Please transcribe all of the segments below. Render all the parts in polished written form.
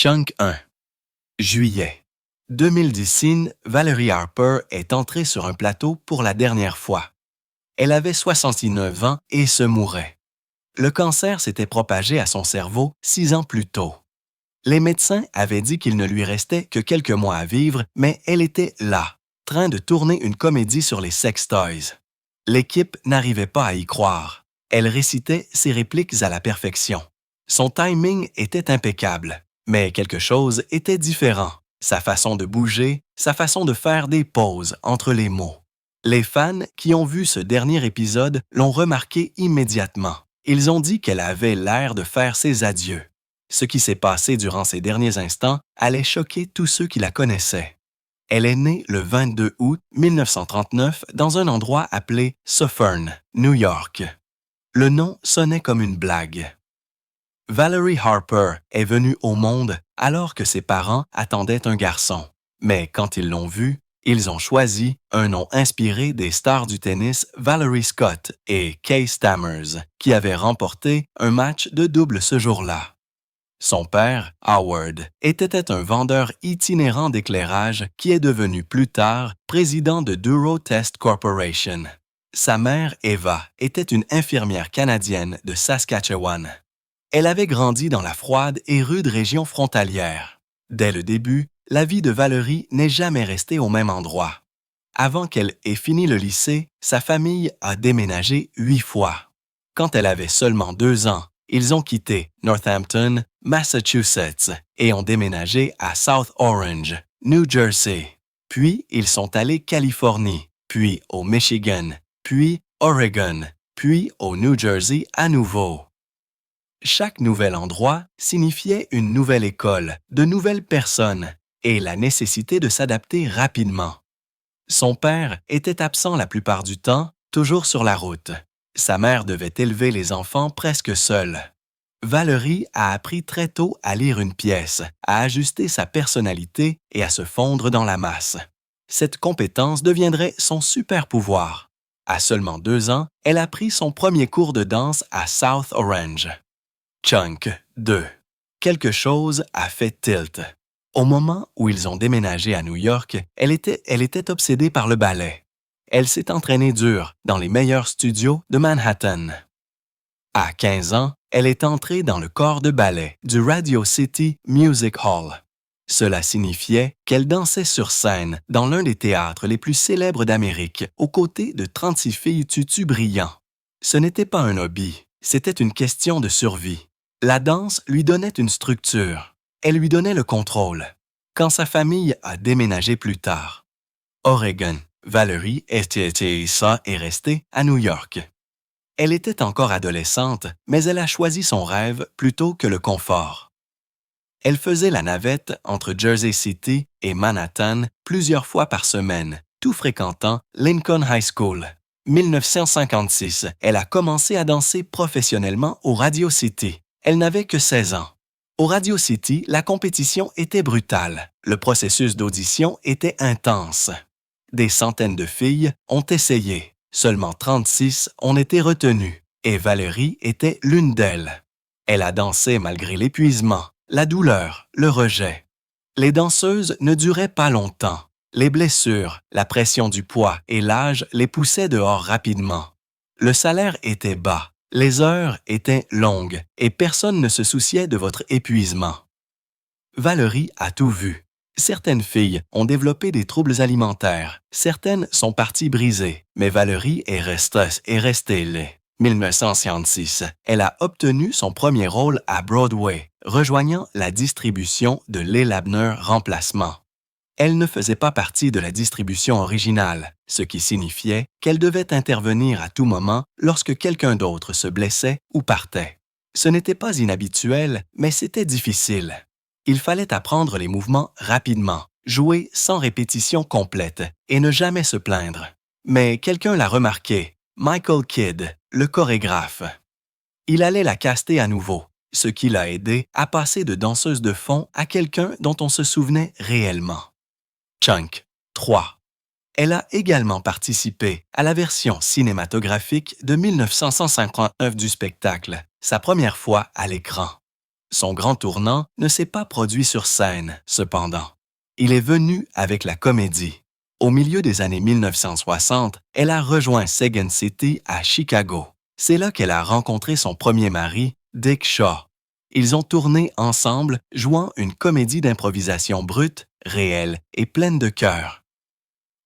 Chunk 1. Juillet. 2010, Valerie Harper est entrée sur un plateau pour la dernière fois. Elle avait 69 ans et se mourait. Le cancer s'était propagé à son cerveau 6 ans plus tôt. Les médecins avaient dit qu'il ne lui restait que quelques mois à vivre, mais elle était là, train de tourner une comédie sur les sex toys. L'équipe n'arrivait pas à y croire. Elle récitait ses répliques à la perfection. Son timing était impeccable, mais quelque chose était différent. Sa façon de bouger, sa façon de faire des pauses entre les mots. Les fans qui ont vu ce dernier épisode l'ont remarqué immédiatement. Ils ont dit qu'elle avait l'air de faire ses adieux. Ce qui s'est passé durant ces derniers instants allait choquer tous ceux qui la connaissaient. Elle est née le 22 août 1939 dans un endroit appelé Suffern, New York. Le nom sonnait comme une blague. Valerie Harper est venue au monde alors que ses parents attendaient un garçon. Mais quand ils l'ont vue, ils ont choisi un nom inspiré des stars du tennis Valerie Scott et Kay Stammers, qui avaient remporté un match de double ce jour-là. Son père, Howard, était un vendeur itinérant d'éclairage qui est devenu plus tard président de Duro Test Corporation. Sa mère, Eva, était une infirmière canadienne de Saskatchewan. Elle avait grandi dans la froide et rude région frontalière. Dès le début, la vie de Valerie n'est jamais restée au même endroit. Avant qu'elle ait fini le lycée, sa famille a déménagé 8 fois. Quand elle avait seulement 2 ans, ils ont quitté Northampton, Massachusetts, et ont déménagé à South Orange, New Jersey. Puis, ils sont allés Californie, puis au Michigan, puis Oregon, puis au New Jersey à nouveau. Chaque nouvel endroit signifiait une nouvelle école, de nouvelles personnes, et la nécessité de s'adapter rapidement. Son père était absent la plupart du temps, toujours sur la route. Sa mère devait élever les enfants presque seule. Valerie a appris très tôt à lire une pièce, à ajuster sa personnalité et à se fondre dans la masse. Cette compétence deviendrait son super pouvoir. À seulement 2 ans, elle a pris son premier cours de danse à South Orange. Chunk 2. Quelque chose a fait tilt. Au moment où ils ont déménagé à New York, elle était obsédée par le ballet. Elle s'est entraînée dur dans les meilleurs studios de Manhattan. À 15 ans, elle est entrée dans le corps de ballet du Radio City Music Hall. Cela signifiait qu'elle dansait sur scène dans l'un des théâtres les plus célèbres d'Amérique, aux côtés de 36 filles tutus brillants. Ce n'était pas un hobby, c'était une question de survie. La danse lui donnait une structure. Elle lui donnait le contrôle. Quand sa famille a déménagé plus tard. Oregon, Valerie est restée à New York. Elle était encore adolescente, mais elle a choisi son rêve plutôt que le confort. Elle faisait la navette entre Jersey City et Manhattan plusieurs fois par semaine, tout fréquentant Lincoln High School. 1956, elle a commencé à danser professionnellement au Radio City. Elle n'avait que 16 ans. Au Radio City, la compétition était brutale. Le processus d'audition était intense. Des centaines de filles ont essayé. Seulement 36 ont été retenues. Et Valerie était l'une d'elles. Elle a dansé malgré l'épuisement, la douleur, le rejet. Les danseuses ne duraient pas longtemps. Les blessures, la pression du poids et l'âge les poussaient dehors rapidement. Le salaire était bas. Les heures étaient longues et personne ne se souciait de votre épuisement. Valerie a tout vu. Certaines filles ont développé des troubles alimentaires. Certaines sont parties brisées, mais Valerie est restée laide. 1966, elle a obtenu son premier rôle à Broadway, rejoignant la distribution de Les Labner Remplacement. Elle ne faisait pas partie de la distribution originale, ce qui signifiait qu'elle devait intervenir à tout moment lorsque quelqu'un d'autre se blessait ou partait. Ce n'était pas inhabituel, mais c'était difficile. Il fallait apprendre les mouvements rapidement, jouer sans répétition complète et ne jamais se plaindre. Mais quelqu'un l'a remarqué, Michael Kidd, le chorégraphe. Il allait la caster à nouveau, ce qui l'a aidé à passer de danseuse de fond à quelqu'un dont on se souvenait réellement. Chunk 3. Elle a également participé à la version cinématographique de 1959 du spectacle, sa première fois à l'écran. Son grand tournant ne s'est pas produit sur scène, cependant. Il est venu avec la comédie. Au milieu des années 1960, elle a rejoint Second City à Chicago. C'est là qu'elle a rencontré son premier mari, Dick Shaw. Ils ont tourné ensemble, jouant une comédie d'improvisation brute, réelle et pleine de cœur.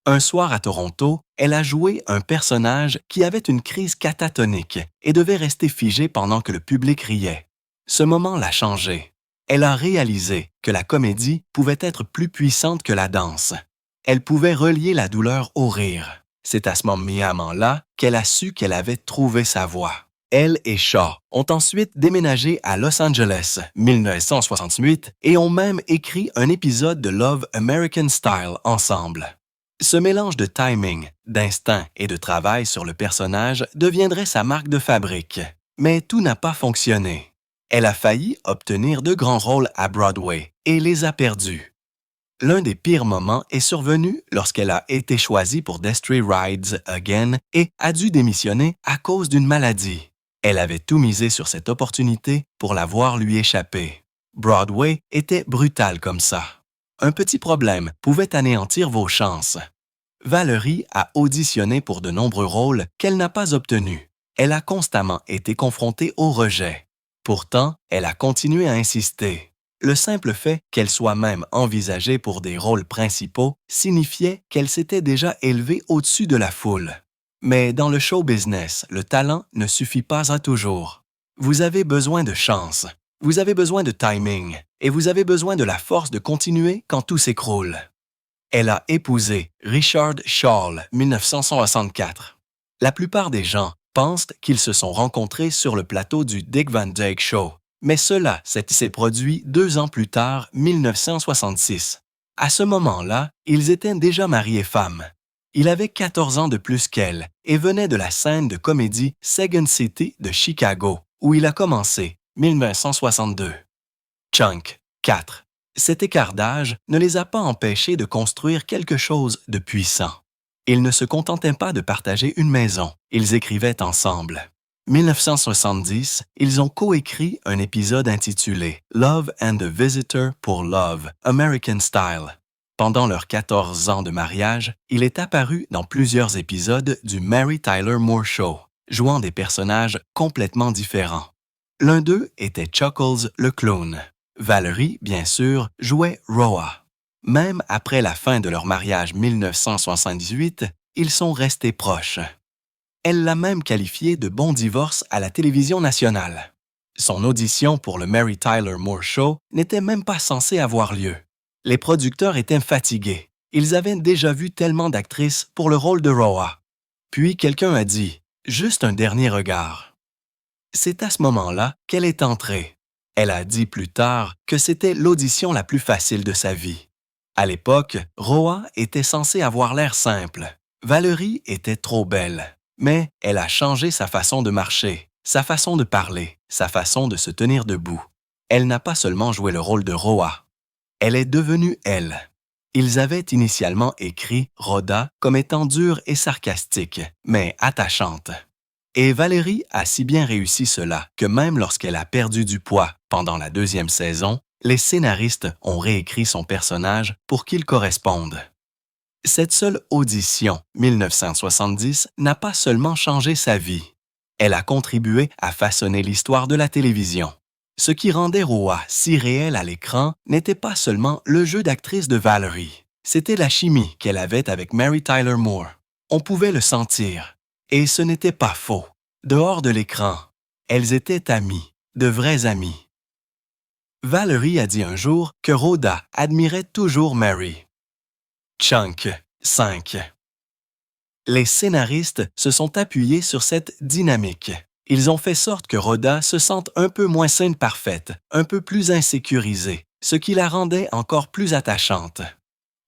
Un soir à Toronto, elle a joué un personnage qui avait une crise catatonique et devait rester figé pendant que le public riait. Ce moment l'a changée. Elle a réalisé que la comédie pouvait être plus puissante que la danse. Elle pouvait relier la douleur au rire. C'est à ce moment-là qu'elle a su qu'elle avait trouvé sa voie. Elle et Shaw ont ensuite déménagé à Los Angeles, 1968, et ont même écrit un épisode de Love American Style ensemble. Ce mélange de timing, d'instinct et de travail sur le personnage deviendrait sa marque de fabrique. Mais tout n'a pas fonctionné. Elle a failli obtenir de grands rôles à Broadway et les a perdus. L'un des pires moments est survenu lorsqu'elle a été choisie pour Destry Rides Again et a dû démissionner à cause d'une maladie. Elle avait tout misé sur cette opportunité pour la voir lui échapper. Broadway était brutal comme ça. Un petit problème pouvait anéantir vos chances. Valerie a auditionné pour de nombreux rôles qu'elle n'a pas obtenus. Elle a constamment été confrontée au rejet. Pourtant, elle a continué à insister. Le simple fait qu'elle soit même envisagée pour des rôles principaux signifiait qu'elle s'était déjà élevée au-dessus de la foule. Mais dans le show business, le talent ne suffit pas à toujours. Vous avez besoin de chance, vous avez besoin de timing et vous avez besoin de la force de continuer quand tout s'écroule. Elle a épousé Richard Shaw, 1964. La plupart des gens pensent qu'ils se sont rencontrés sur le plateau du Dick Van Dyke Show, mais cela s'est produit 2 ans plus tard, 1966. À ce moment-là, ils étaient déjà mari et femme. Il avait 14 ans de plus qu'elle et venait de la scène de comédie Second City de Chicago, où il a commencé, 1962. Chunk, 4. Cet écart d'âge ne les a pas empêchés de construire quelque chose de puissant. Ils ne se contentaient pas de partager une maison, ils écrivaient ensemble. 1970, ils ont coécrit un épisode intitulé Love and the Visitor pour Love, American Style. Pendant leurs 14 ans de mariage, il est apparu dans plusieurs épisodes du Mary Tyler Moore Show, jouant des personnages complètement différents. L'un d'eux était Chuckles le clown. Valerie, bien sûr, jouait Roa. Même après la fin de leur mariage 1978, ils sont restés proches. Elle l'a même qualifié de bon divorce à la télévision nationale. Son audition pour le Mary Tyler Moore Show n'était même pas censée avoir lieu. Les producteurs étaient fatigués. Ils avaient déjà vu tellement d'actrices pour le rôle de Roa. Puis quelqu'un a dit « Juste un dernier regard ». C'est à ce moment-là qu'elle est entrée. Elle a dit plus tard que c'était l'audition la plus facile de sa vie. À l'époque, Roa était censée avoir l'air simple. Valerie était trop belle. Mais elle a changé sa façon de marcher, sa façon de parler, sa façon de se tenir debout. Elle n'a pas seulement joué le rôle de Roa. Elle est devenue elle. Ils avaient initialement écrit Rhoda comme étant dure et sarcastique, mais attachante. Et Valérie a si bien réussi cela que même lorsqu'elle a perdu du poids pendant la 2e saison, les scénaristes ont réécrit son personnage pour qu'il corresponde. Cette seule audition, 1970, n'a pas seulement changé sa vie. Elle a contribué à façonner l'histoire de la télévision. Ce qui rendait Roa si réelle à l'écran n'était pas seulement le jeu d'actrice de Valerie, c'était la chimie qu'elle avait avec Mary Tyler Moore. On pouvait le sentir. Et ce n'était pas faux. Dehors de l'écran, elles étaient amies, de vraies amies. Valerie a dit un jour que Rhoda admirait toujours Mary. Chunk, 5. Les scénaristes se sont appuyés sur cette dynamique. Ils ont fait sorte que Rhoda se sente un peu moins saine parfaite, un peu plus insécurisée, ce qui la rendait encore plus attachante.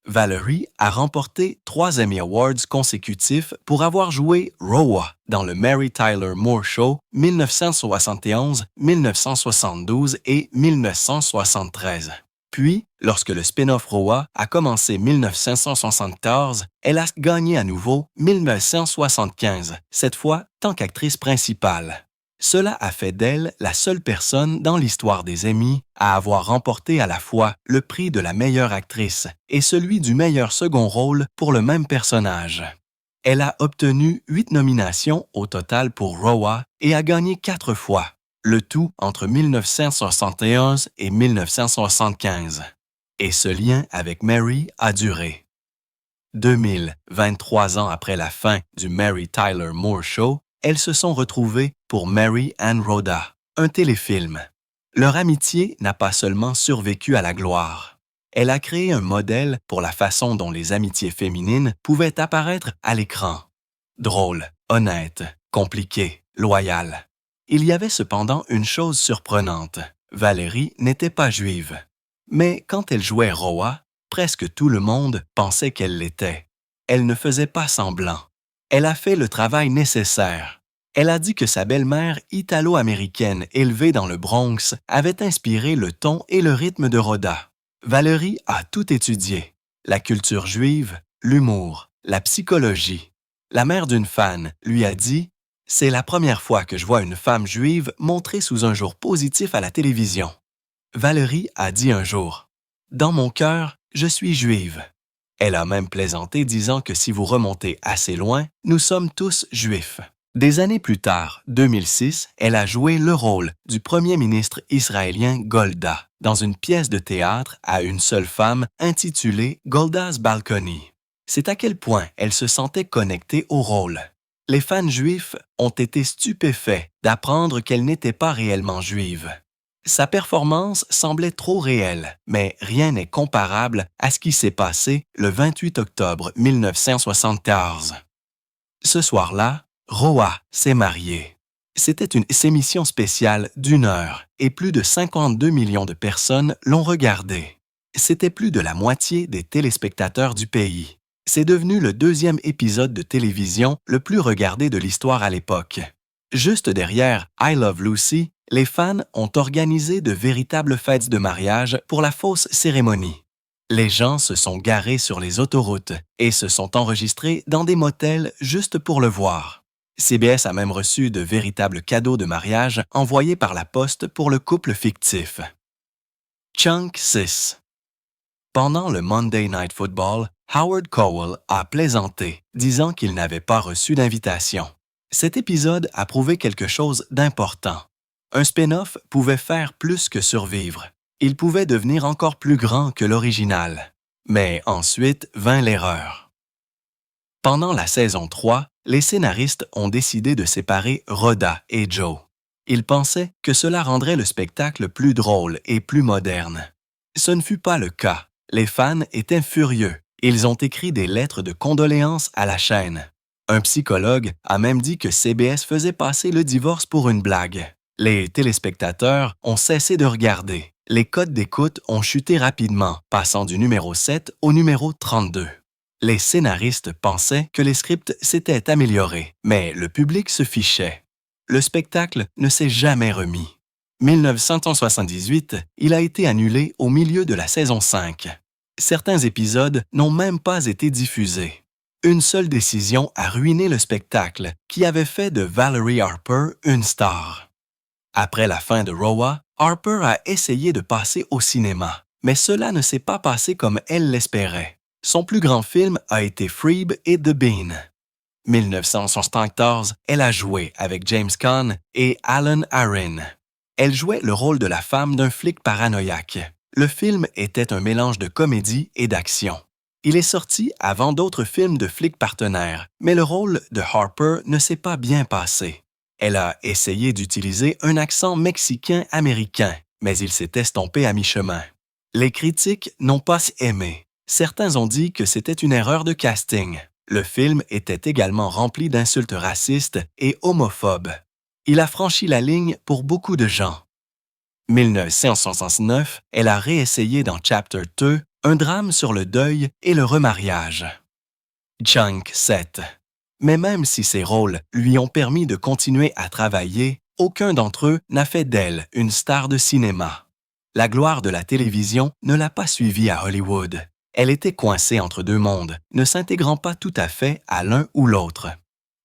Valerie a remporté 3 Emmy Awards consécutifs pour avoir joué Roa dans le Mary Tyler Moore Show 1971, 1972 et 1973. Puis, lorsque le spin-off Roa a commencé 1974, elle a gagné à nouveau 1975, cette fois tant qu'actrice principale. Cela a fait d'elle la seule personne dans l'histoire des Emmy à avoir remporté à la fois le prix de la meilleure actrice et celui du meilleur second rôle pour le même personnage. Elle a obtenu 8 nominations au total pour Roa et a gagné 4 fois, le tout entre 1971 et 1975. Et ce lien avec Mary a duré. 23 ans après la fin du Mary Tyler Moore Show, elles se sont retrouvées pour Mary and Rhoda, un téléfilm. Leur amitié n'a pas seulement survécu à la gloire. Elle a créé un modèle pour la façon dont les amitiés féminines pouvaient apparaître à l'écran. Drôle, honnête, compliquée, loyale. Il y avait cependant une chose surprenante. Valérie n'était pas juive. Mais quand elle jouait Roa, presque tout le monde pensait qu'elle l'était. Elle ne faisait pas semblant. Elle a fait le travail nécessaire. Elle a dit que sa belle-mère italo-américaine élevée dans le Bronx avait inspiré le ton et le rythme de Rhoda. Valérie a tout étudié. La culture juive, l'humour, la psychologie. La mère d'une fan lui a dit « C'est la première fois que je vois une femme juive montrée sous un jour positif à la télévision. » Valérie a dit un jour « Dans mon cœur, je suis juive. » Elle a même plaisanté disant que si vous remontez assez loin, nous sommes tous juifs. Des années plus tard, 2006, elle a joué le rôle du premier ministre israélien Golda dans une pièce de théâtre à une seule femme intitulée Golda's Balcony. C'est à quel point elle se sentait connectée au rôle. Les fans juifs ont été stupéfaits d'apprendre qu'elle n'était pas réellement juive. Sa performance semblait trop réelle, mais rien n'est comparable à ce qui s'est passé le 28 octobre 1974. Ce soir-là, Roa s'est mariée. C'était une émission spéciale d'1 heure et plus de 52 millions de personnes l'ont regardée. C'était plus de la moitié des téléspectateurs du pays. C'est devenu le 2e épisode de télévision le plus regardé de l'histoire à l'époque. Juste derrière I Love Lucy, les fans ont organisé de véritables fêtes de mariage pour la fausse cérémonie. Les gens se sont garés sur les autoroutes et se sont enregistrés dans des motels juste pour le voir. CBS a même reçu de véritables cadeaux de mariage envoyés par la poste pour le couple fictif. Chunk 6. Pendant le Monday Night Football, Howard Cowell a plaisanté, disant qu'il n'avait pas reçu d'invitation. Cet épisode a prouvé quelque chose d'important. Un spin-off pouvait faire plus que survivre. Il pouvait devenir encore plus grand que l'original. Mais ensuite vint l'erreur. Pendant la saison 3, les scénaristes ont décidé de séparer Rhoda et Joe. Ils pensaient que cela rendrait le spectacle plus drôle et plus moderne. Ce ne fut pas le cas. Les fans étaient furieux. Ils ont écrit des lettres de condoléances à la chaîne. Un psychologue a même dit que CBS faisait passer le divorce pour une blague. Les téléspectateurs ont cessé de regarder. Les codes d'écoute ont chuté rapidement, passant du numéro 7 au numéro 32. Les scénaristes pensaient que les scripts s'étaient améliorés, mais le public se fichait. Le spectacle ne s'est jamais remis. 1978, il a été annulé au milieu de la saison 5. Certains épisodes n'ont même pas été diffusés. Une seule décision a ruiné le spectacle, qui avait fait de Valerie Harper une star. Après la fin de Roa, Harper a essayé de passer au cinéma, mais cela ne s'est pas passé comme elle l'espérait. Son plus grand film a été Freeb et The Bean. 1974, elle a joué avec James Caan et Alan Arkin. Elle jouait le rôle de la femme d'un flic paranoïaque. Le film était un mélange de comédie et d'action. Il est sorti avant d'autres films de flics partenaires, mais le rôle de Harper ne s'est pas bien passé. Elle a essayé d'utiliser un accent mexicain-américain, mais il s'est estompé à mi-chemin. Les critiques n'ont pas aimé. Certains ont dit que c'était une erreur de casting. Le film était également rempli d'insultes racistes et homophobes. Il a franchi la ligne pour beaucoup de gens. 1969, elle a réessayé dans Chapter 2 un drame sur le deuil et le remariage. Chunk 7. Mais même si ces rôles lui ont permis de continuer à travailler, aucun d'entre eux n'a fait d'elle une star de cinéma. La gloire de la télévision ne l'a pas suivie à Hollywood. Elle était coincée entre deux mondes, ne s'intégrant pas tout à fait à l'un ou l'autre.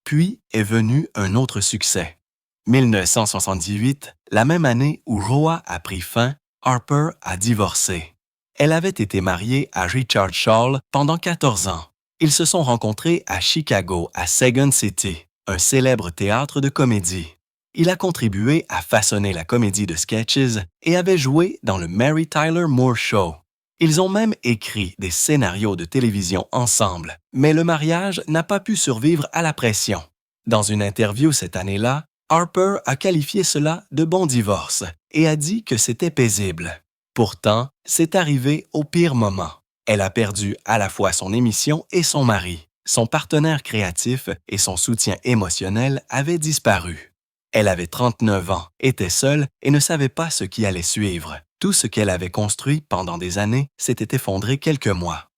Puis est venu un autre succès. 1978, la même année où Roa a pris fin, Harper a divorcé. Elle avait été mariée à Richard Schaal pendant 14 ans. Ils se sont rencontrés à Chicago, à Second City, un célèbre théâtre de comédie. Il a contribué à façonner la comédie de sketches et avait joué dans le Mary Tyler Moore Show. Ils ont même écrit des scénarios de télévision ensemble, mais le mariage n'a pas pu survivre à la pression. Dans une interview cette année-là, Harper a qualifié cela de bon divorce et a dit que c'était paisible. Pourtant, c'est arrivé au pire moment. Elle a perdu à la fois son émission et son mari. Son partenaire créatif et son soutien émotionnel avaient disparu. Elle avait 39 ans, était seule et ne savait pas ce qui allait suivre. Tout ce qu'elle avait construit pendant des années s'était effondré quelques mois.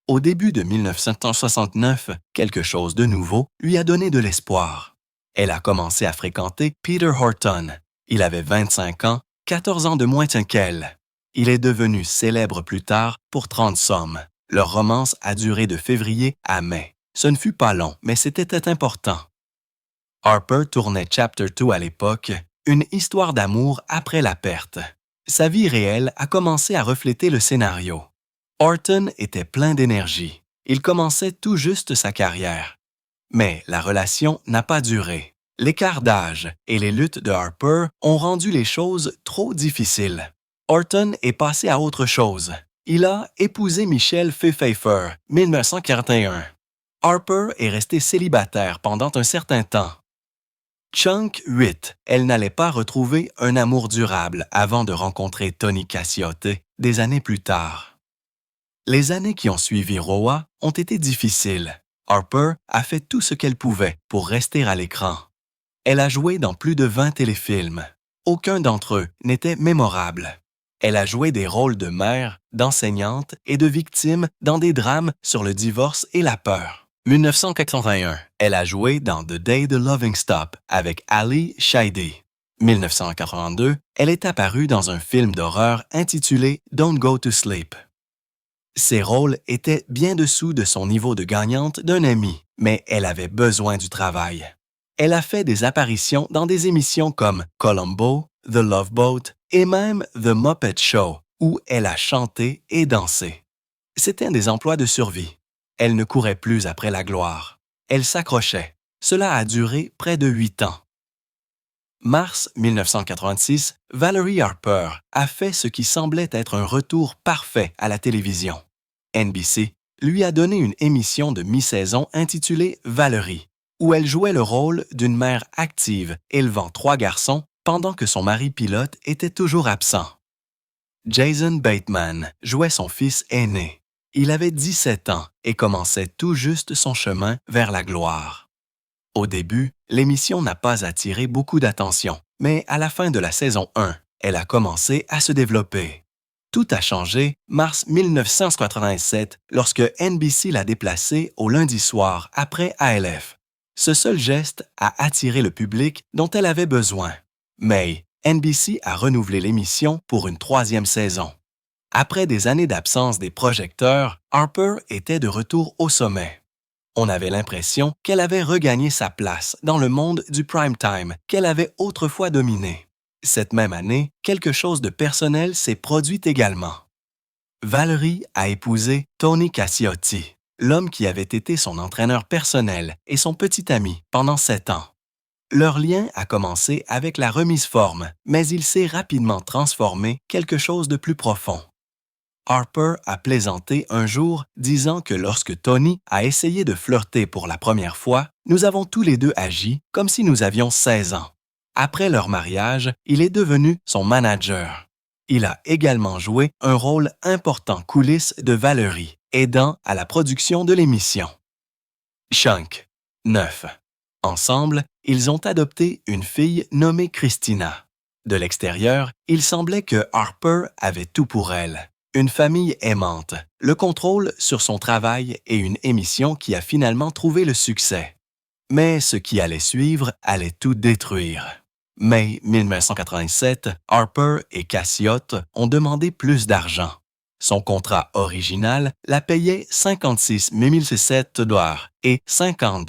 Au début de 1969, quelque chose de nouveau lui a donné de l'espoir. Elle a commencé à fréquenter Peter Horton. Il avait 25 ans, 14 ans de moins qu'elle. Il est devenu célèbre plus tard pour 30 sommes. Leur romance a duré de février à mai. Ce ne fut pas long, mais c'était important. Harper tournait Chapter 2 à l'époque, une histoire d'amour après la perte. Sa vie réelle a commencé à refléter le scénario. Horton était plein d'énergie. Il commençait tout juste sa carrière. Mais la relation n'a pas duré. L'écart d'âge et les luttes de Harper ont rendu les choses trop difficiles. Horton est passé à autre chose. Il a épousé Michelle Pfeiffer, 1941. Harper est resté célibataire pendant un certain temps. Chunk 8, elle n'allait pas retrouver un amour durable avant de rencontrer Tony Casciotte des années plus tard. Les années qui ont suivi Roa ont été difficiles. Harper a fait tout ce qu'elle pouvait pour rester à l'écran. Elle a joué dans plus de 20 téléfilms. Aucun d'entre eux n'était mémorable. Elle a joué des rôles de mère, d'enseignante et de victime dans des drames sur le divorce et la peur. 1981, elle a joué dans The Day the Loving Stop avec Ali Sheedy. 1982, elle est apparue dans un film d'horreur intitulé Don't Go to Sleep. Ses rôles étaient bien dessous de son niveau de gagnante d'un Emmy, mais elle avait besoin du travail. Elle a fait des apparitions dans des émissions comme Columbo, The Love Boat et même The Muppet Show, où elle a chanté et dansé. C'était des emplois de survie. Elle ne courait plus après la gloire. Elle s'accrochait. Cela a duré près de 8 ans. Mars 1986, Valerie Harper a fait ce qui semblait être un retour parfait à la télévision. NBC lui a donné une émission de mi-saison intitulée Valerie, où elle jouait le rôle d'une mère active élevant 3 garçons pendant que son mari pilote était toujours absent. Jason Bateman jouait son fils aîné. Il avait 17 ans et commençait tout juste son chemin vers la gloire. Au début, l'émission n'a pas attiré beaucoup d'attention, mais à la fin de la saison 1, elle a commencé à se développer. Tout a changé mars 1987 lorsque NBC l'a déplacée au lundi soir après ALF. Ce seul geste a attiré le public dont elle avait besoin. Mais NBC a renouvelé l'émission pour une 3e saison. Après des années d'absence des projecteurs, Harper était de retour au sommet. On avait l'impression qu'elle avait regagné sa place dans le monde du prime time qu'elle avait autrefois dominé. Cette même année, quelque chose de personnel s'est produit également. Valerie a épousé Tony Casciotte, l'homme qui avait été son entraîneur personnel et son petit ami pendant 7 ans. Leur lien a commencé avec la remise forme, mais il s'est rapidement transformé quelque chose de plus profond. Harper a plaisanté un jour, disant que lorsque Tony a essayé de flirter pour la première fois, nous avons tous les deux agi comme si nous avions 16 ans. Après leur mariage, il est devenu son manager. Il a également joué un rôle important coulisses de Valerie, aidant à la production de l'émission. Chunk 9. Ensemble, ils ont adopté une fille nommée Christina. De l'extérieur, il semblait que Harper avait tout pour elle. Une famille aimante, le contrôle sur son travail et une émission qui a finalement trouvé le succès. Mais ce qui allait suivre allait tout détruire. Mai 1987, Harper et Casciotte ont demandé plus d'argent. Son contrat original la payait 56 007 et 50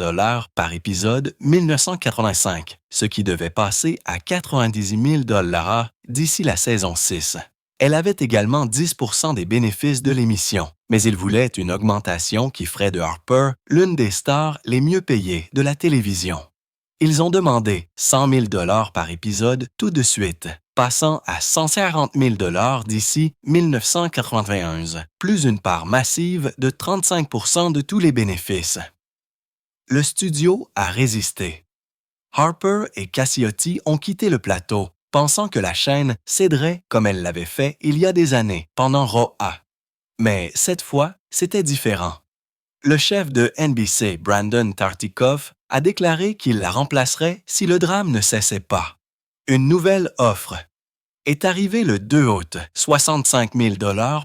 par épisode 1985, ce qui devait passer à 90 000 d'ici la saison 6. Elle avait également 10 % des bénéfices de l'émission, mais il voulait une augmentation qui ferait de Harper l'une des stars les mieux payées de la télévision. Ils ont demandé 100 000 par épisode tout de suite, passant à 140 000 d'ici 1991, plus une part massive de 35 % de tous les bénéfices. Le studio a résisté. Harper et Cassiotti ont quitté le plateau, pensant que la chaîne céderait comme elle l'avait fait il y a des années, pendant Raw A. Mais cette fois, c'était différent. Le chef de NBC, Brandon Tartikoff, a déclaré qu'il la remplacerait si le drame ne cessait pas. Une nouvelle offre est arrivée le 2 août, 65 000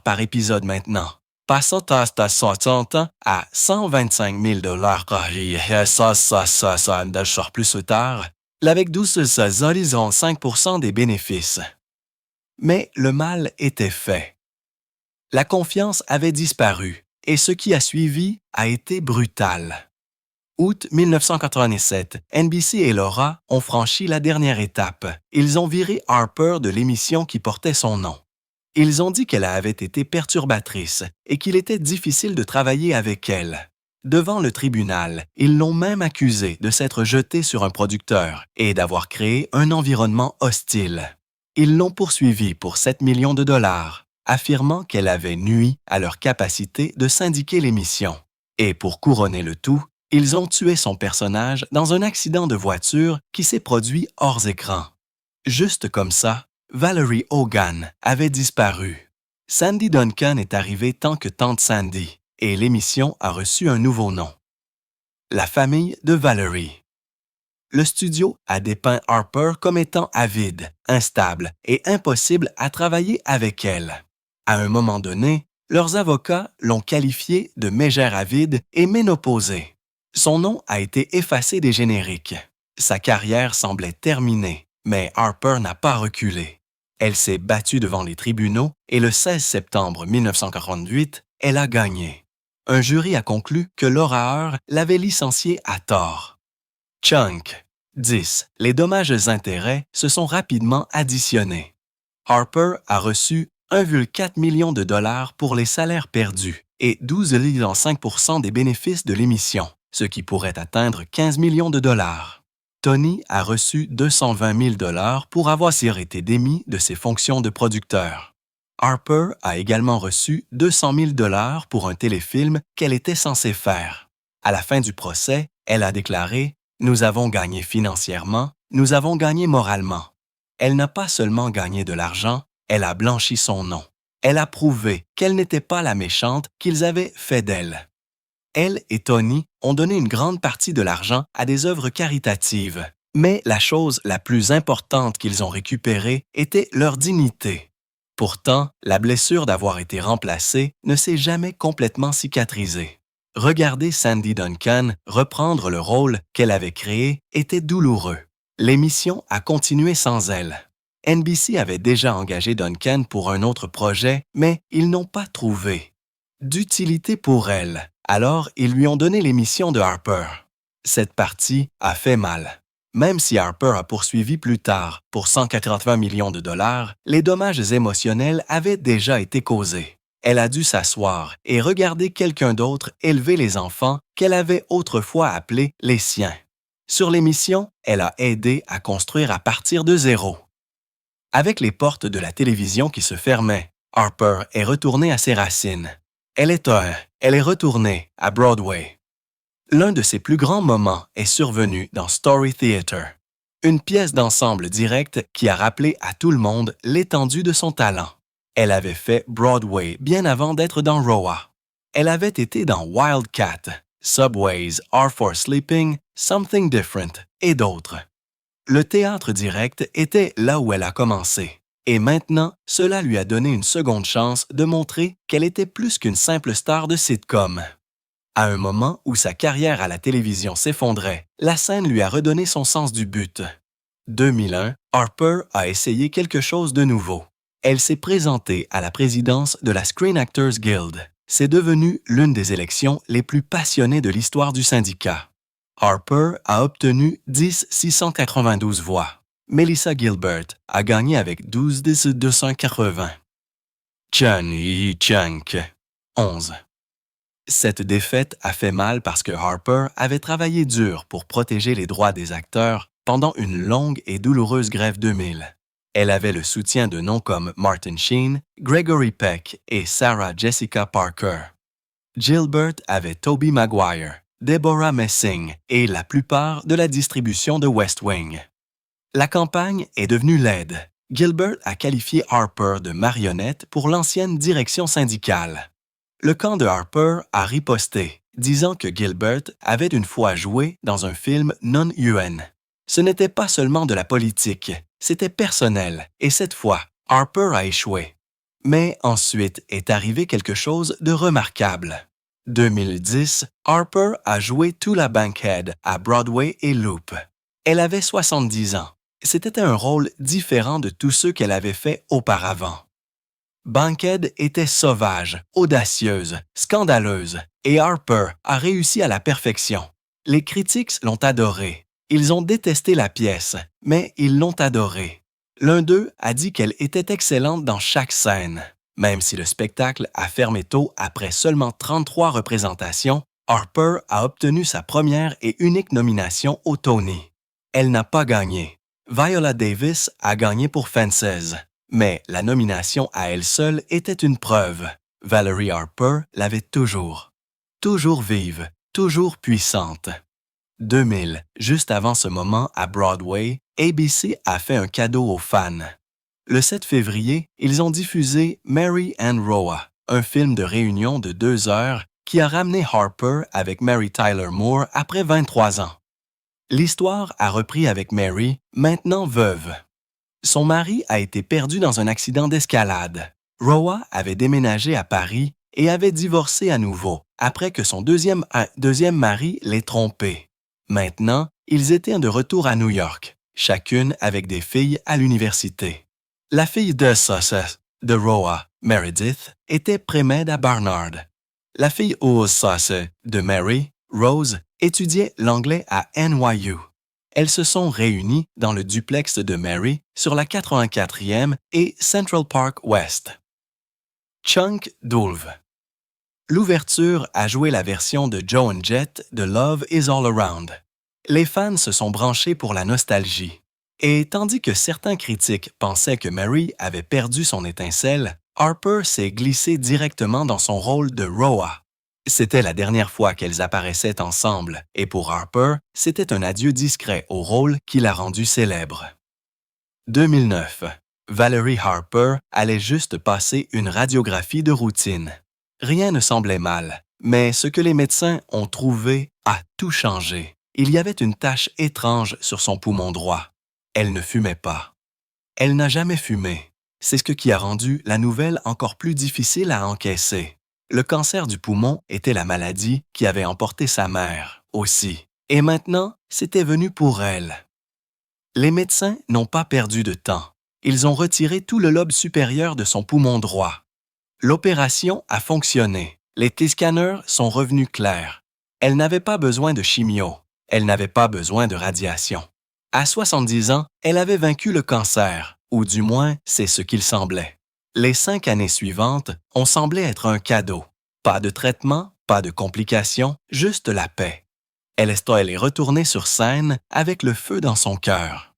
par épisode maintenant, passant à 60 à 125 000 ça, plus tard, avec 12 horizons 5 % des bénéfices. Mais le mal était fait. La confiance avait disparu et ce qui a suivi a été brutal. Août 1987, NBC et Laura ont franchi la dernière étape. Ils ont viré Harper de l'émission qui portait son nom. Ils ont dit qu'elle avait été perturbatrice et qu'il était difficile de travailler avec elle. Devant le tribunal, ils l'ont même accusée de s'être jetée sur un producteur et d'avoir créé un environnement hostile. Ils l'ont poursuivie pour 7 millions de dollars, affirmant qu'elle avait nui à leur capacité de syndiquer l'émission. Et pour couronner le tout, ils ont tué son personnage dans un accident de voiture qui s'est produit hors écran. Juste comme ça, Valerie Hogan avait disparu. Sandy Duncan est arrivée tant que Tante Sandy, et l'émission a reçu un nouveau nom. La famille de Valerie. Le studio a dépeint Harper comme étant avide, instable et impossible à travailler avec elle. À un moment donné, leurs avocats l'ont qualifiée de mégère avide et ménopausée. Son nom a été effacé des génériques. Sa carrière semblait terminée, mais Harper n'a pas reculé. Elle s'est battue devant les tribunaux et le 16 septembre 1948, elle a gagné. Un jury a conclu que Laura Heure l'avait licenciée à tort. Chunk. 10. Les dommages-intérêts se sont rapidement additionnés. Harper a reçu 1,4 million de dollars pour les salaires perdus et 12,5 % des bénéfices de l'émission, ce qui pourrait atteindre 15 millions de dollars. Tony a reçu 220 000 dollars pour avoir été démis de ses fonctions de producteur. Harper a également reçu 200 000 dollars pour un téléfilm qu'elle était censée faire. À la fin du procès, elle a déclaré « Nous avons gagné financièrement, nous avons gagné moralement. » Elle n'a pas seulement gagné de l'argent, elle a blanchi son nom. Elle a prouvé qu'elle n'était pas la méchante qu'ils avaient fait d'elle. Elle et Tony ont donné une grande partie de l'argent à des œuvres caritatives. Mais la chose la plus importante qu'ils ont récupérée était leur dignité. Pourtant, la blessure d'avoir été remplacée ne s'est jamais complètement cicatrisée. Regarder Sandy Duncan reprendre le rôle qu'elle avait créé était douloureux. L'émission a continué sans elle. NBC avait déjà engagé Duncan pour un autre projet, mais ils n'ont pas trouvé d'utilité pour elle. Alors, ils lui ont donné l'émission de Harper. Cette partie a fait mal. Même si Harper a poursuivi plus tard pour 180 millions de dollars, les dommages émotionnels avaient déjà été causés. Elle a dû s'asseoir et regarder quelqu'un d'autre élever les enfants qu'elle avait autrefois appelés les siens. Sur l'émission, elle a aidé à construire à partir de zéro. Avec les portes de la télévision qui se fermaient, Harper est retournée à ses racines. Elle est retournée à Broadway. L'un de ses plus grands moments est survenu dans Story Theater, une pièce d'ensemble directe qui a rappelé à tout le monde l'étendue de son talent. Elle avait fait Broadway bien avant d'être dans Roa. Elle avait été dans Wildcat, Subways Are for Sleeping, Something Different et d'autres. Le théâtre direct était là où elle a commencé. Et maintenant, cela lui a donné une seconde chance de montrer qu'elle était plus qu'une simple star de sitcom. À un moment où sa carrière à la télévision s'effondrait, la scène lui a redonné son sens du but. 2001, Harper a essayé quelque chose de nouveau. Elle s'est présentée à la présidence de la Screen Actors Guild. C'est devenu l'une des élections les plus passionnées de l'histoire du syndicat. Harper a obtenu 10 692 voix. Melissa Gilbert a gagné avec 12 280. Chun Yi-chunk, 11. Cette défaite a fait mal parce que Harper avait travaillé dur pour protéger les droits des acteurs pendant une longue et douloureuse grève 2000. Elle avait le soutien de noms comme Martin Sheen, Gregory Peck et Sarah Jessica Parker. Gilbert avait Tobey Maguire, Deborah Messing et la plupart de la distribution de West Wing. La campagne est devenue laide. Gilbert a qualifié Harper de marionnette pour l'ancienne direction syndicale. Le camp de Harper a riposté, disant que Gilbert avait une fois joué dans un film non-UN. Ce n'était pas seulement de la politique, c'était personnel, et cette fois, Harper a échoué. Mais ensuite est arrivé quelque chose de remarquable. 2010, Harper a joué To la Bankhead à Broadway et Loop. Elle avait 70 ans. C'était un rôle différent de tous ceux qu'elle avait fait auparavant. Bankhead était sauvage, audacieuse, scandaleuse, et Harper a réussi à la perfection. Les critiques l'ont adorée. Ils ont détesté la pièce, mais ils l'ont adorée. L'un d'eux a dit qu'elle était excellente dans chaque scène. Même si le spectacle a fermé tôt après seulement 33 représentations, Harper a obtenu sa première et unique nomination au Tony. Elle n'a pas gagné. Viola Davis a gagné pour Fences, mais la nomination à elle seule était une preuve. Valerie Harper l'avait toujours. Toujours vive, toujours puissante. 2000, juste avant ce moment à Broadway, ABC a fait un cadeau aux fans. Le 7 février, ils ont diffusé Mary and Roa, un film de réunion de 2 heures qui a ramené Harper avec Mary Tyler Moore après 23 ans. L'histoire a repris avec Mary, maintenant veuve. Son mari a été perdu dans un accident d'escalade. Roa avait déménagé à Paris et avait divorcé à nouveau après que son deuxième mari l'ait trompée. Maintenant, ils étaient de retour à New York, chacune avec des filles à l'université. La fille de Roa, Meredith, était pré-med à Barnard. La fille de Mary, Rose, étudiait l'anglais à NYU. Elles se sont réunies dans le duplex de Mary sur la 84e et Central Park West. Chunk Dulve. L'ouverture a joué la version de Joan Jett de Love is All Around. Les fans se sont branchés pour la nostalgie. Et tandis que certains critiques pensaient que Mary avait perdu son étincelle, Harper s'est glissée directement dans son rôle de Roa. C'était la dernière fois qu'elles apparaissaient ensemble, et pour Harper, c'était un adieu discret au rôle qui l'a rendue célèbre. 2009. Valerie Harper allait juste passer une radiographie de routine. Rien ne semblait mal, mais ce que les médecins ont trouvé a tout changé. Il y avait une tache étrange sur son poumon droit. Elle ne fumait pas. Elle n'a jamais fumé. C'est ce qui a rendu la nouvelle encore plus difficile à encaisser. Le cancer du poumon était la maladie qui avait emporté sa mère aussi. Et maintenant, c'était venu pour elle. Les médecins n'ont pas perdu de temps. Ils ont retiré tout le lobe supérieur de son poumon droit. L'opération a fonctionné. Les T-scanners sont revenus clairs. Elle n'avait pas besoin de chimio. Elle n'avait pas besoin de radiation. À 70 ans, elle avait vaincu le cancer, ou du moins, c'est ce qu'il semblait. Les 5 années suivantes ont semblé être un cadeau. Pas de traitement, pas de complications, juste la paix. Elle est retournée sur scène avec le feu dans son cœur.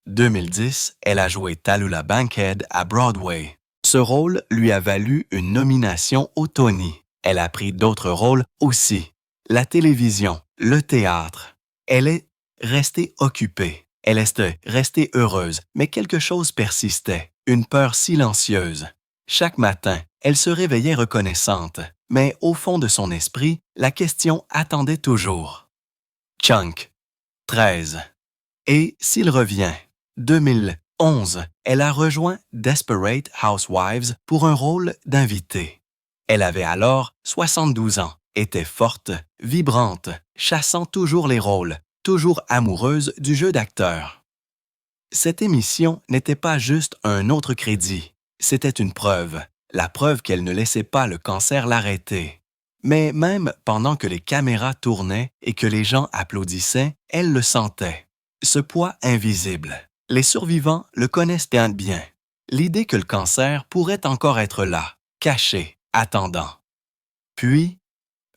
2010, elle a joué Tallulah Bankhead à Broadway. Ce rôle lui a valu une nomination au Tony. Elle a pris d'autres rôles aussi. La télévision, le théâtre. Elle est restée occupée. Elle est restée heureuse, mais quelque chose persistait. Une peur silencieuse. Chaque matin, elle se réveillait reconnaissante, mais au fond de son esprit, la question attendait toujours. Chunk, 13. Et s'il revient, 2011, elle a rejoint Desperate Housewives pour un rôle d'invitée. Elle avait alors 72 ans, était forte, vibrante, chassant toujours les rôles, toujours amoureuse du jeu d'acteur. Cette émission n'était pas juste un autre crédit. C'était une preuve, la preuve qu'elle ne laissait pas le cancer l'arrêter. Mais même pendant que les caméras tournaient et que les gens applaudissaient, elle le sentait. Ce poids invisible. Les survivants le connaissent bien. L'idée que le cancer pourrait encore être là, caché, attendant. Puis,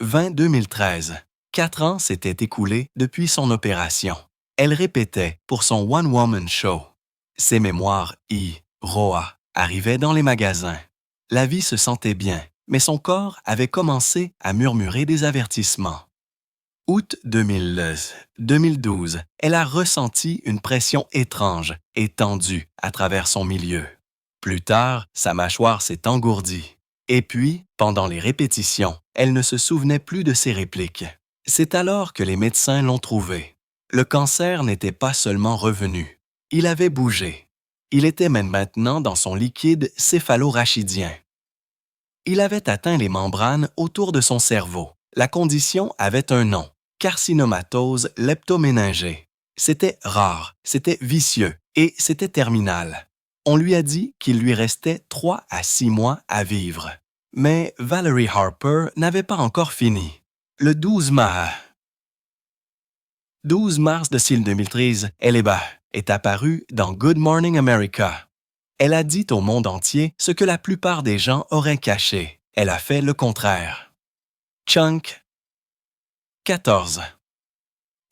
2013, 4 ans s'étaient écoulés depuis son opération. Elle répétait pour son one-woman show. Ses mémoires Roa arrivaient dans les magasins. La vie se sentait bien, mais son corps avait commencé à murmurer des avertissements. Août 2012, elle a ressenti une pression étrange et tendue à travers son milieu. Plus tard, sa mâchoire s'est engourdie. Et puis, pendant les répétitions, elle ne se souvenait plus de ses répliques. C'est alors que les médecins l'ont trouvé. Le cancer n'était pas seulement revenu. Il avait bougé. Il était même maintenant dans son liquide céphalorachidien. Il avait atteint les membranes autour de son cerveau. La condition avait un nom, carcinomatose leptoméningée. C'était rare, c'était vicieux et c'était terminal. On lui a dit qu'il lui restait 3 à 6 mois à vivre. Mais Valerie Harper n'avait pas encore fini. Le 12 mars de 2013, elle est apparue dans Good Morning America. Elle a dit au monde entier ce que la plupart des gens auraient caché. Elle a fait le contraire. Chunk 14.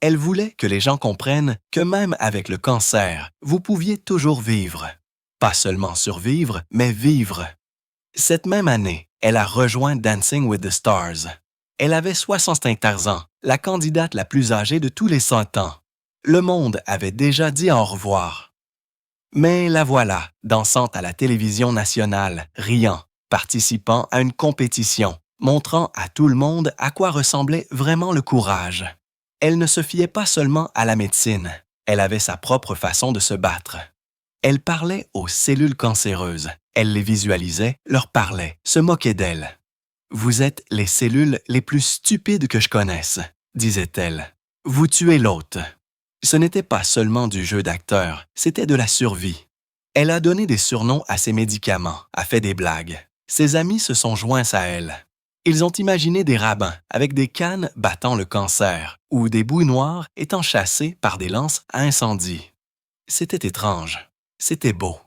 Elle voulait que les gens comprennent que même avec le cancer, vous pouviez toujours vivre. Pas seulement survivre, mais vivre. Cette même année, elle a rejoint Dancing with the Stars. Elle avait 65 ans, la candidate la plus âgée de tous les 100 ans. Le monde avait déjà dit au revoir. Mais la voilà, dansant à la télévision nationale, riant, participant à une compétition, montrant à tout le monde à quoi ressemblait vraiment le courage. Elle ne se fiait pas seulement à la médecine, elle avait sa propre façon de se battre. Elle parlait aux cellules cancéreuses, elle les visualisait, leur parlait, se moquait d'elles. « Vous êtes les cellules les plus stupides que je connaisse », disait-elle. « Vous tuez l'hôte. » Ce n'était pas seulement du jeu d'acteur, c'était de la survie. Elle a donné des surnoms à ses médicaments, a fait des blagues. Ses amis se sont joints à elle. Ils ont imaginé des rabbins avec des cannes battant le cancer ou des bouilles noires étant chassées par des lances à incendie. C'était étrange. C'était beau.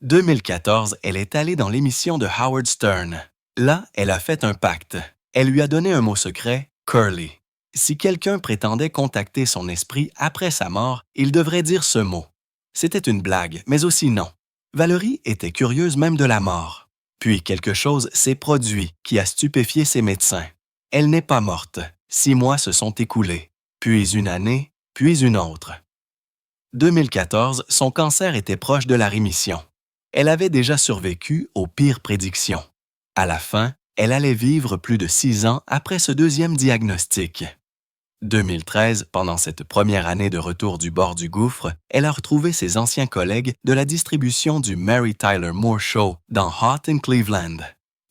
2014, elle est allée dans l'émission de Howard Stern. Là, elle a fait un pacte. Elle lui a donné un mot secret, Curly. Si quelqu'un prétendait contacter son esprit après sa mort, il devrait dire ce mot. C'était une blague, mais aussi non. Valerie était curieuse même de la mort. Puis quelque chose s'est produit qui a stupéfié ses médecins. Elle n'est pas morte. 6 mois se sont écoulés. Puis une année, puis une autre. 2014, son cancer était proche de la rémission. Elle avait déjà survécu aux pires prédictions. À la fin, elle allait vivre plus de 6 ans après ce deuxième diagnostic. 2013, pendant cette première année de retour du bord du gouffre, elle a retrouvé ses anciens collègues de la distribution du Mary Tyler Moore Show dans Hot in Cleveland.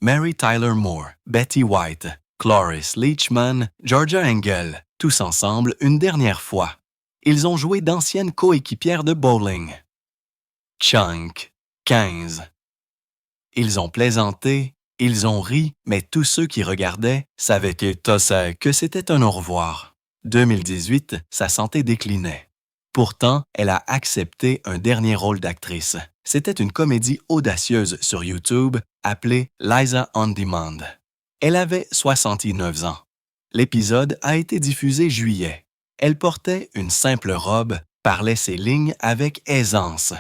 Mary Tyler Moore, Betty White, Cloris Leachman, Georgia Engel, tous ensemble une dernière fois. Ils ont joué d'anciennes coéquipières de bowling. Chunk, 15. Ils ont plaisanté, ils ont ri, mais tous ceux qui regardaient savaient que c'était un au revoir. 2018, sa santé déclinait. Pourtant, elle a accepté un dernier rôle d'actrice. C'était une comédie audacieuse sur YouTube appelée Liza on Demand. Elle avait 69 ans. L'épisode a été diffusé juillet. Elle portait une simple robe, parlait ses lignes avec aisance.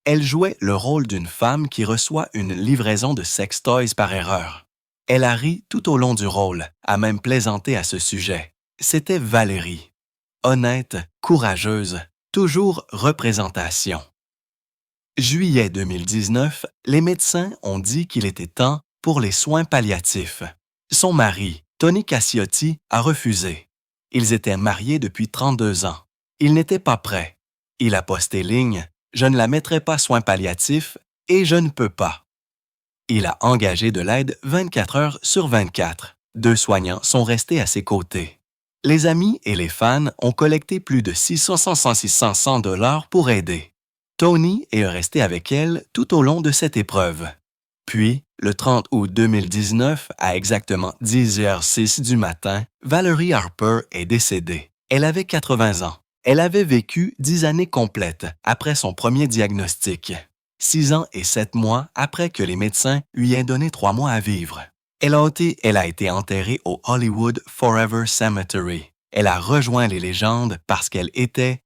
Elle jouait le rôle d'une femme qui reçoit une livraison de sex-toys par erreur. Elle a ri tout au long du rôle, a même plaisanté à ce sujet. C'était Valérie. Honnête, courageuse, toujours représentation. Juillet 2019, les médecins ont dit qu'il était temps pour les soins palliatifs. Son mari, Tony Cacciotti, a refusé. Ils étaient mariés depuis 32 ans. Il n'était pas prêt. Il a posté ligne « Je ne la mettrai pas soins palliatifs et je ne peux pas ». Il a engagé de l'aide 24 heures sur 24. 2 soignants sont restés à ses côtés. Les amis et les fans ont collecté plus de $600 pour aider. Tony est resté avec elle tout au long de cette épreuve. Puis, le 30 août 2019, à exactement 10h06 du matin, Valerie Harper est décédée. Elle avait 80 ans. Elle avait vécu 10 années complètes après son premier diagnostic. 6 ans et 7 mois après que les médecins lui aient donné 3 mois à vivre. Elle a été enterrée au Hollywood Forever Cemetery. Elle a rejoint les légendes parce qu'elle était